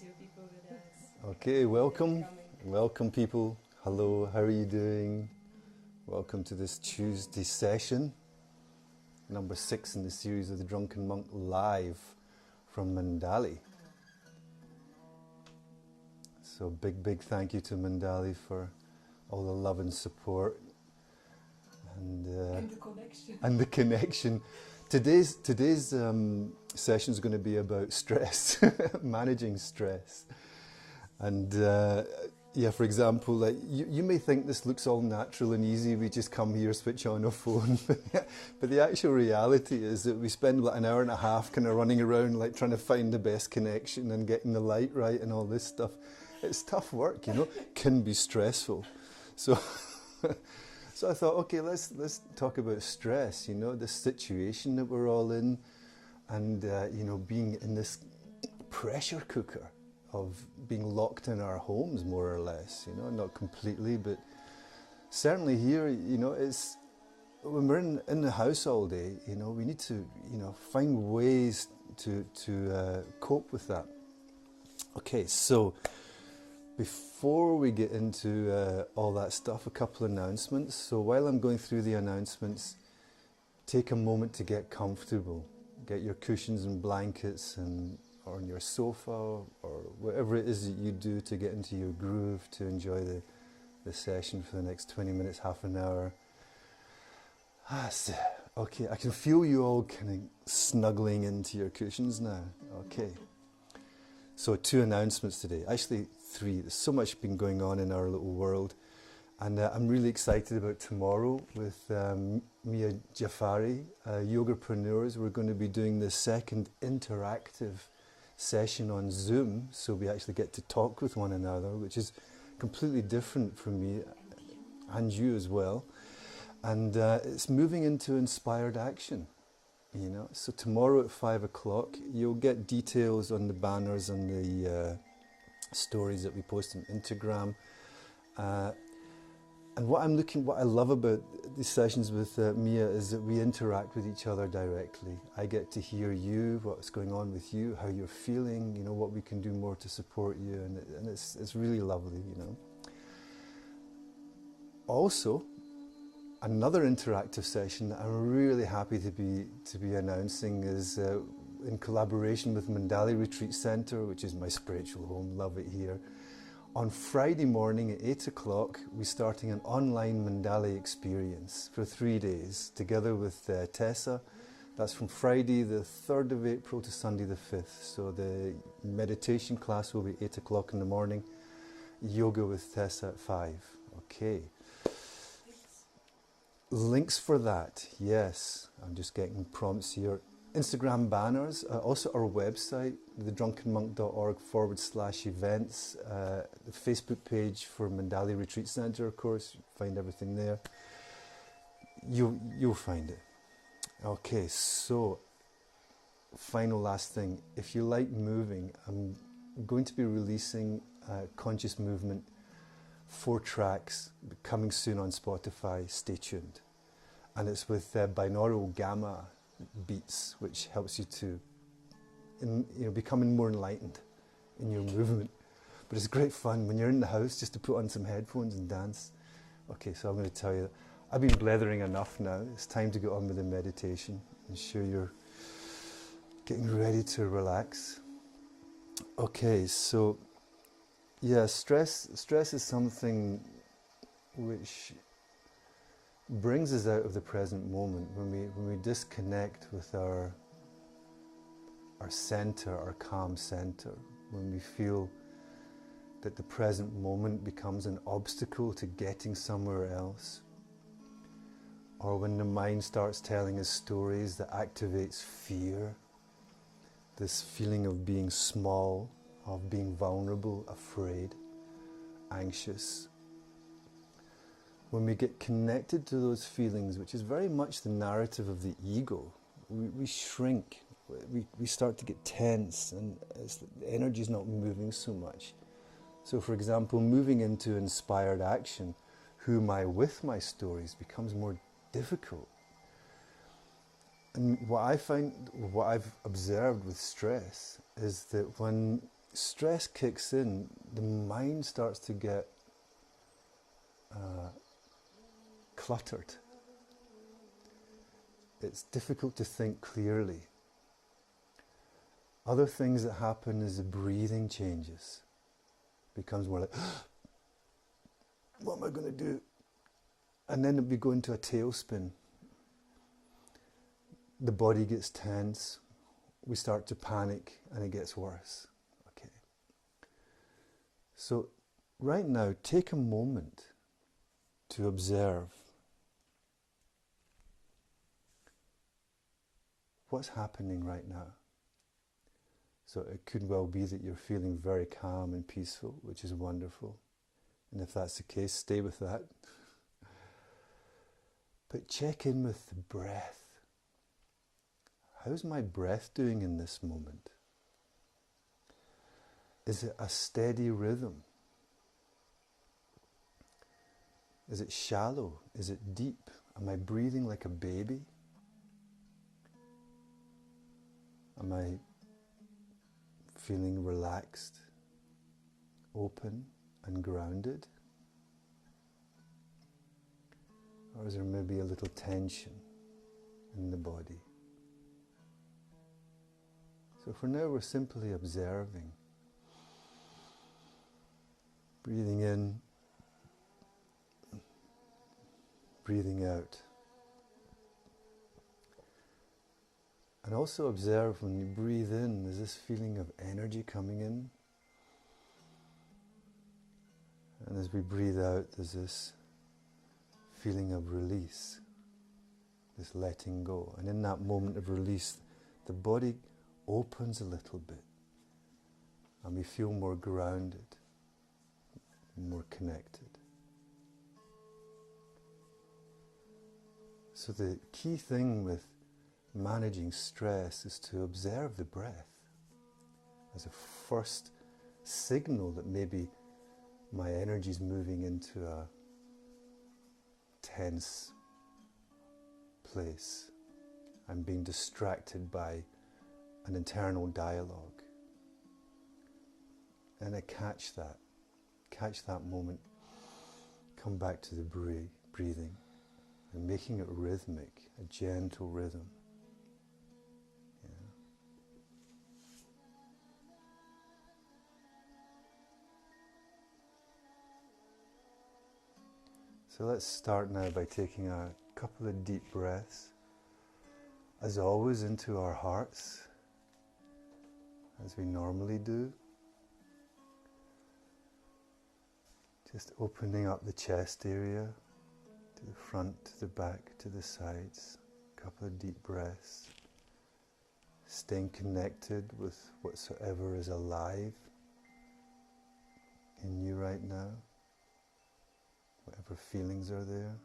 two people with us. Okay, welcome. Welcome, people. Hello, how are you doing? Welcome to this Tuesday session, number 6 in the series of the Drunken Monk live from Mandali. So big thank you to Mandali for all the love and support and the connection. and the connection. Today's session is going to be about stress, managing stress. And for example, like you may think this looks all natural and easy. We just come here, switch on a phone, but the actual reality is that we spend like an hour and a half kind of running around, like trying to find the best connection and getting the light right and all this stuff. It's tough work, can be stressful. So, so I thought, okay, let's talk about stress. The situation that we're all in, and being in this pressure cooker of being locked in our homes, more or less, not completely, but certainly here, it's when we're in the house all day, we need to, find ways to cope with that. Okay, so before we get into all that stuff, a couple of announcements. So while I'm going through the announcements, take a moment to get comfortable. Get your cushions and blankets or on your sofa or whatever it is that you do to get into your groove, to enjoy the session for the next 20 minutes, half an hour. Okay, I can feel you all kind of snuggling into your cushions now. Okay. So 2 announcements today, actually 3. There's so much been going on in our little world. And I'm really excited about tomorrow with Mia Jafari, Yogapreneurs. We're going to be doing the second interactive session on Zoom, so we actually get to talk with one another, which is completely different from me and you as well. And it's moving into inspired action, So tomorrow at 5 o'clock, you'll get details on the banners and the stories that we post on Instagram. And what I love about these sessions with Mia is that we interact with each other directly. I get to hear you, what's going on with you, how you're feeling, what we can do more to support you, and it's really lovely, Also, another interactive session that I'm really happy to be announcing is in collaboration with Mandali Retreat Centre, which is my spiritual home. Love it here. On Friday morning at 8 o'clock, we're starting an online Mandali experience for 3 days, together with Tessa. That's from Friday the 3rd of April to Sunday the 5th. So the meditation class will be 8 o'clock in the morning, yoga with Tessa at 5. Okay. Links for that, yes. I'm just getting prompts here. Instagram banners, also our website, thedrunkenmonk.org/events, the Facebook page for Mandali Retreat Centre, of course, find everything there. You'll find it. Okay, so final last thing, if you like moving, I'm going to be releasing Conscious Movement 4 tracks coming soon on Spotify. Stay tuned. And it's with binaural gamma beats, which helps you to becoming more enlightened in your movement. But it's great fun when you're in the house just to put on some headphones and dance. Okay, so I'm going to tell you, I've been blethering enough now. It's time to get on with the meditation. Ensure you're getting ready to relax. Okay, so yeah, stress is something which brings us out of the present moment when we disconnect with our center, our calm center, when we feel that the present moment becomes an obstacle to getting somewhere else, or when the mind starts telling us stories that activates fear, this feeling of being small, of being vulnerable, afraid, anxious. When we get connected to those feelings, which is very much the narrative of the ego, we shrink, we start to get tense, and the energy is not moving so much. So for example, moving into inspired action, who am I with my stories, becomes more difficult. And what I've observed with stress is that when stress kicks in, the mind starts to get cluttered. It's difficult to think clearly. Other things that happen is the breathing changes. Becomes more like, what am I going to do? And then we go into a tailspin. The body gets tense. We start to panic and it gets worse. Okay. So right now, take a moment to observe what's happening right now. So it could well be that you're feeling very calm and peaceful, which is wonderful. And if that's the case, stay with that. But check in with the breath. How's my breath doing in this moment? Is it a steady rhythm? Is it shallow? Is it deep? Am I breathing like a baby? Am I feeling relaxed, open and grounded? Or is there maybe a little tension in the body? So for now we're simply observing. Breathing in, breathing out. And also observe when you breathe in, there's this feeling of energy coming in. And as we breathe out, there's this feeling of release, this letting go. And in that moment of release, the body opens a little bit. And we feel more grounded, more connected. So the key thing with managing stress is to observe the breath as a first signal that maybe my energy is moving into a tense place. I'm being distracted by an internal dialogue. And I catch that moment, come back to the breathing and making it rhythmic, a gentle rhythm. So let's start now by taking a couple of deep breaths, as always, into our hearts, as we normally do. Just opening up the chest area, to the front, to the back, to the sides. A couple of deep breaths. Staying connected with whatsoever is alive in you right now. Whatever feelings are there.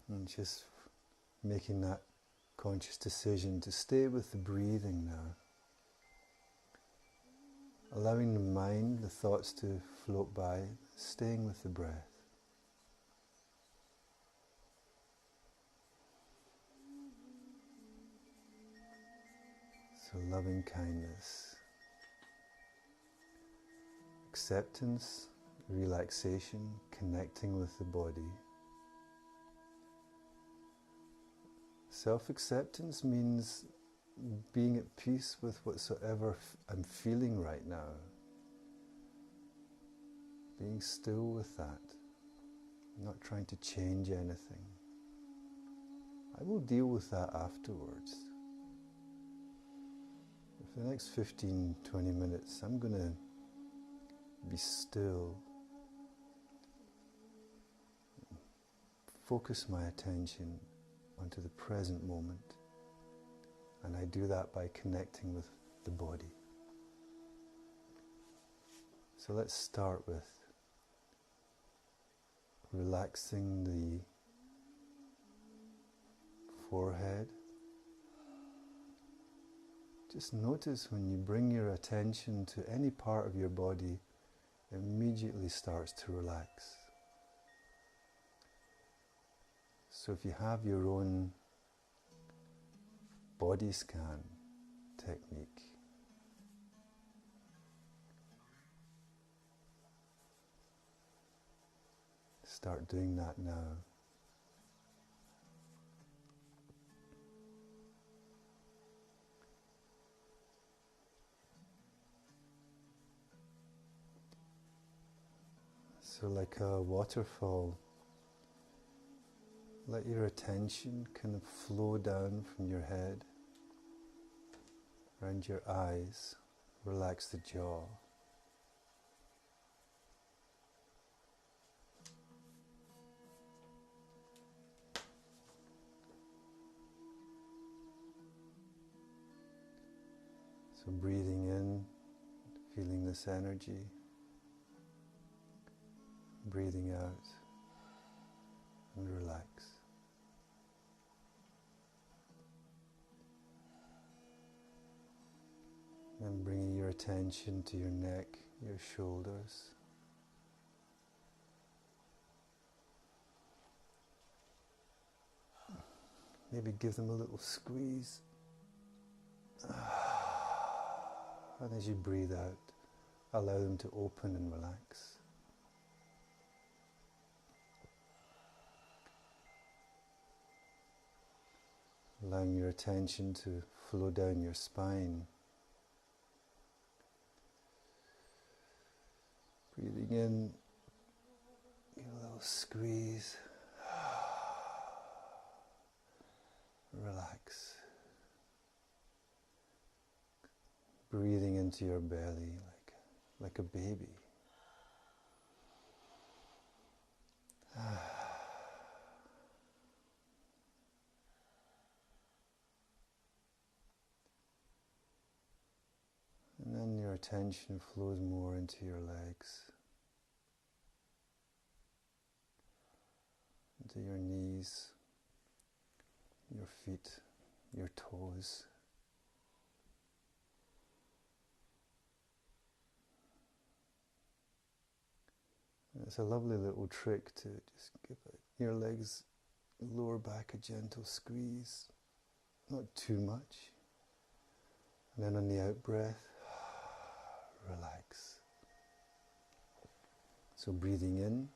And just making that conscious decision to stay with the breathing now. Allowing the mind, the thoughts to float by, staying with the breath. So loving kindness, acceptance, relaxation, connecting with the body. Self-acceptance means being at peace with whatsoever I'm feeling right now. Being still with that, not trying to change anything. I will deal with that afterwards. For the next 15, 20 minutes, I'm going to be still, focus my attention onto the present moment, and I do that by connecting with the body. So let's start with relaxing the forehead, Just notice when you bring your attention to any part of your body, it immediately starts to relax. So if you have your own body scan technique, start doing that now. So like a waterfall, let your attention kind of flow down from your head, around your eyes, relax the jaw. So breathing in, feeling this energy, breathing out, and relax. And bringing your attention to your neck, your shoulders. Maybe give them a little squeeze. And as you breathe out, allow them to open and relax. Allowing your attention to flow down your spine. Breathing in, give a little squeeze. Relax. Breathing into your belly like a baby. And then your attention flows more into your legs, into your knees, your feet, your toes. And it's a lovely little trick to just give your legs, lower back, a gentle squeeze, not too much. And then on the out breath, relax. So breathing in,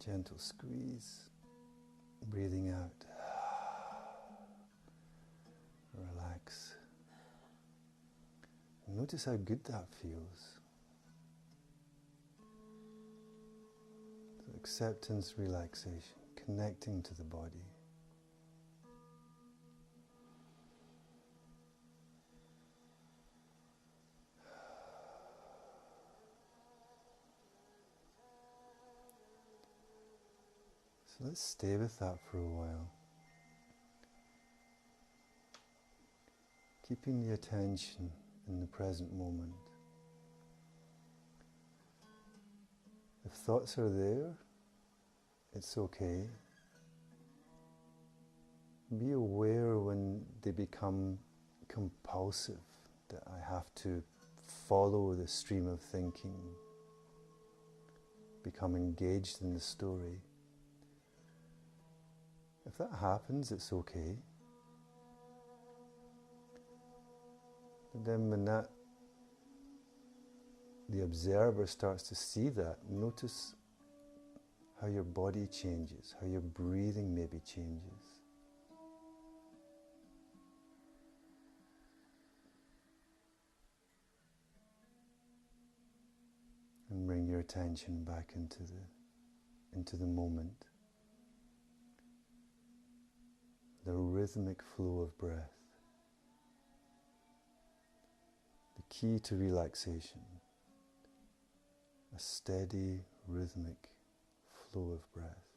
gentle squeeze, breathing out, relax. And notice how good that feels. So acceptance, relaxation, connecting to the body. So let's stay with that for a while. Keeping the attention in the present moment. If thoughts are there, it's okay. Be aware when they become compulsive, that I have to follow the stream of thinking, become engaged in the story. If that happens, it's okay. But then when the observer starts to see that, notice how your body changes, how your breathing maybe changes. And bring your attention back into the moment. The rhythmic flow of breath. The key to relaxation. A steady, rhythmic flow of breath.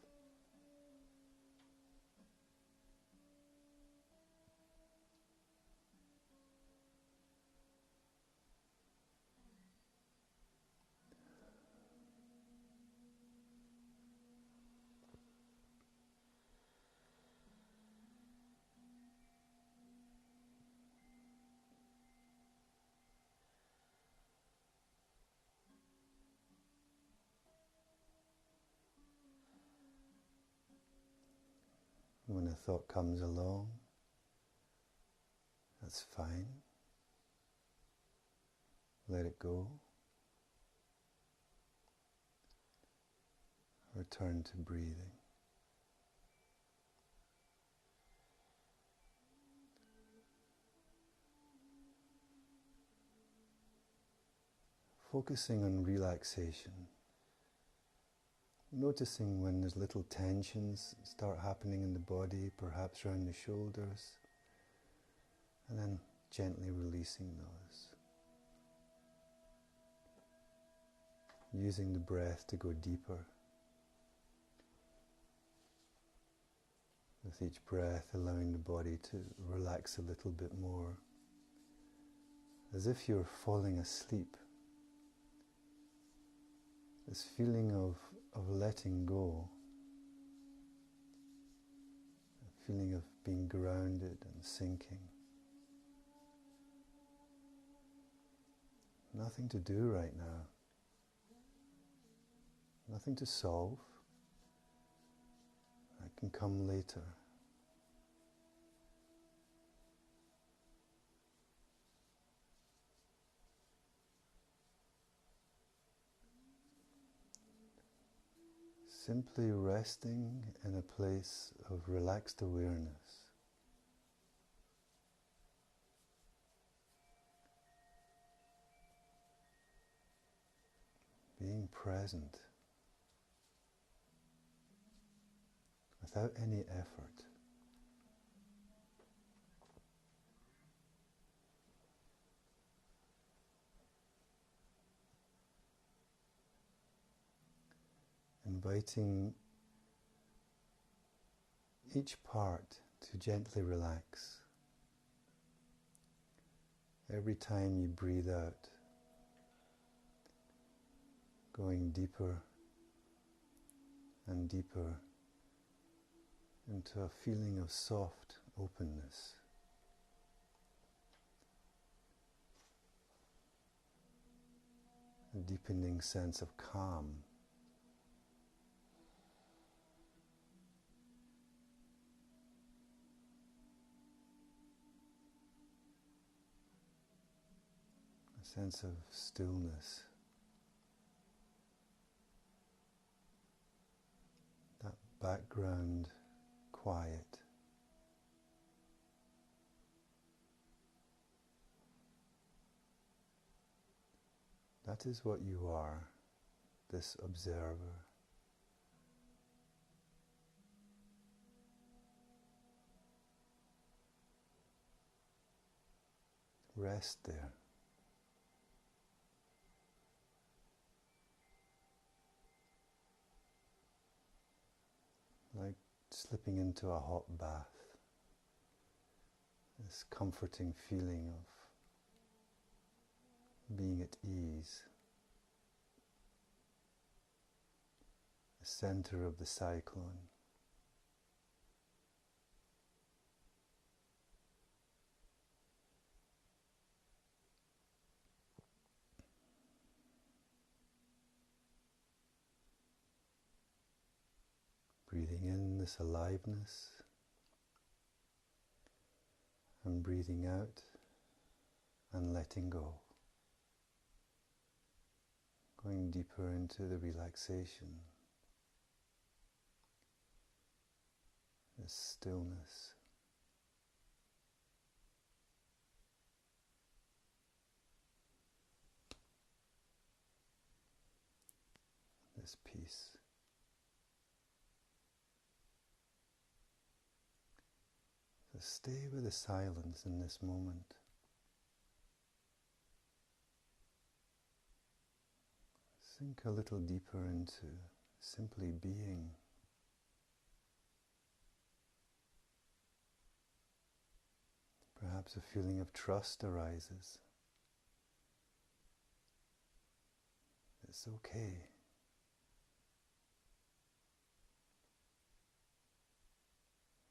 When a thought comes along, that's fine. Let it go. Return to breathing. Focusing on relaxation. Noticing when there's little tensions start happening in the body, perhaps around the shoulders, and then gently releasing those. Using the breath to go deeper. With each breath, allowing the body to relax a little bit more, as if you're falling asleep. This feeling of letting go, a feeling of being grounded and sinking. Nothing to do right now. Nothing to solve. That can come later. Simply resting in a place of relaxed awareness. Being present without any effort. Inviting each part to gently relax. Every time you breathe out, going deeper and deeper into a feeling of soft openness. A deepening sense of calm. A sense of stillness. That background quiet. That is what you are, this observer. Rest there. Like slipping into a hot bath. This comforting feeling of being at ease. The center of the cyclone. Breathing in this aliveness and breathing out and letting go. Going deeper into the relaxation, this stillness. This peace. So stay with the silence in this moment. Sink a little deeper into simply being. Perhaps a feeling of trust arises. It's okay.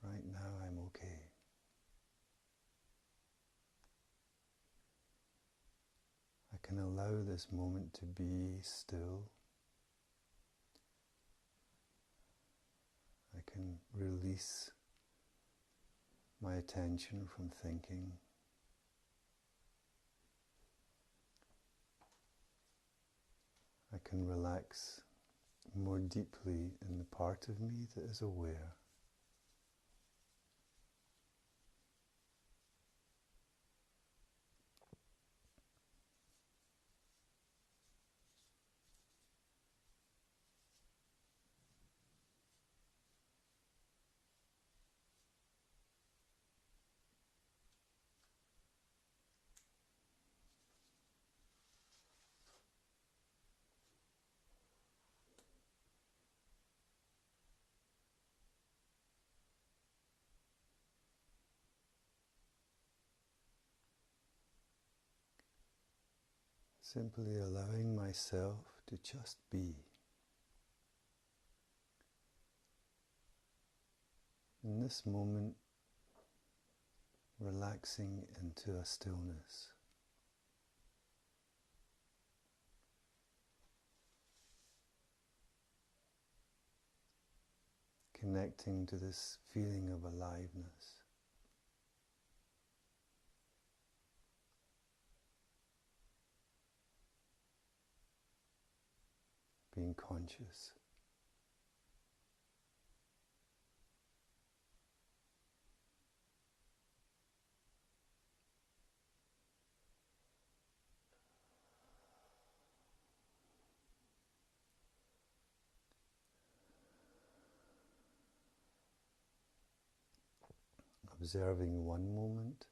Right now I'm okay. I can allow this moment to be still. I can release my attention from thinking. I can relax more deeply in the part of me that is aware. Simply allowing myself to just be. In this moment, relaxing into a stillness. Connecting to this feeling of aliveness. Being conscious. Observing one moment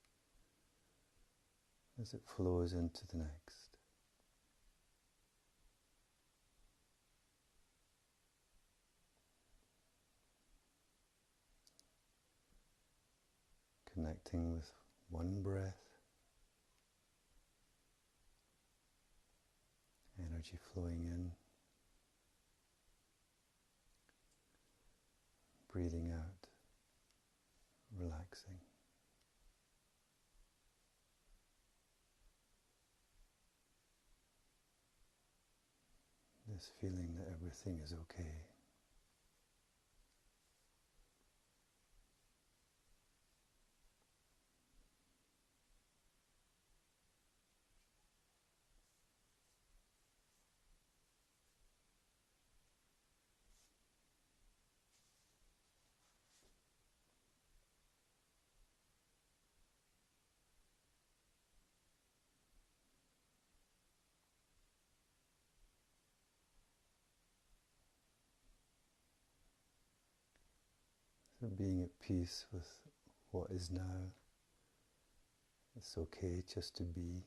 as it flows into the next. Connecting with one breath, energy flowing in, breathing out, relaxing. This feeling that everything is okay. So being at peace with what is now. It's okay just to be.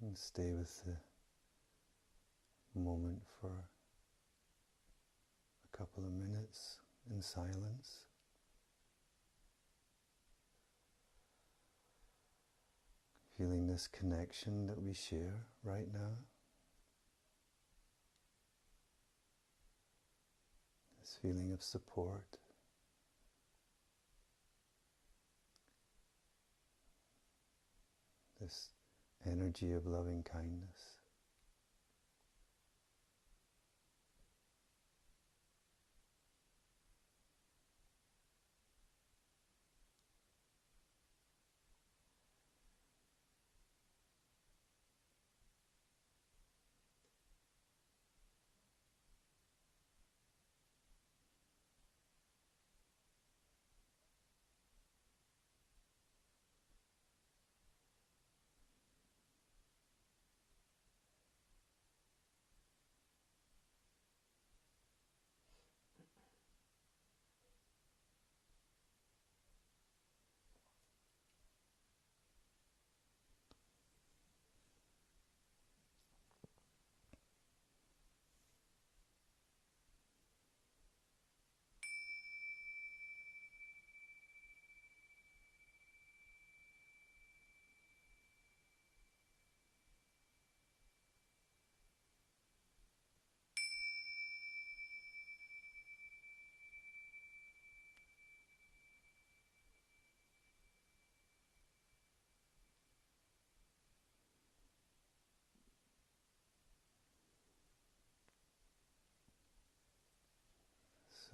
And stay with the moment for a couple of minutes in silence. Feeling this connection that we share right now. This feeling of support. This energy of loving kindness.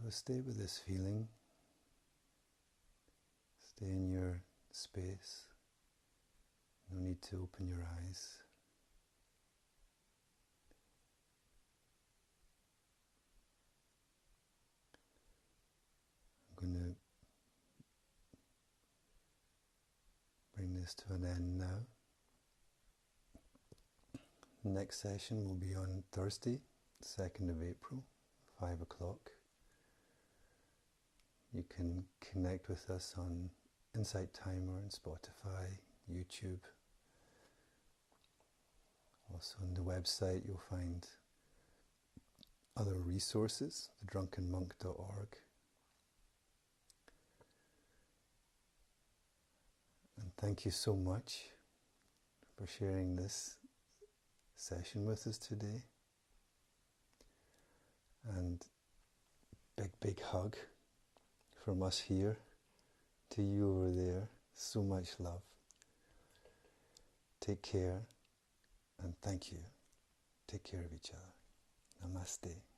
So stay with this feeling. Stay in your space. No need to open your eyes. I'm going to bring this to an end now. Next session will be on Thursday, 2nd of April, 5 o'clock. You can connect with us on Insight Timer and Spotify, YouTube. Also on the website you'll find other resources, thedrunkenmonk.org. And thank you so much for sharing this session with us today. And big hug from us here to you over there. So much love. Take care and thank you. Take care of each other. Namaste.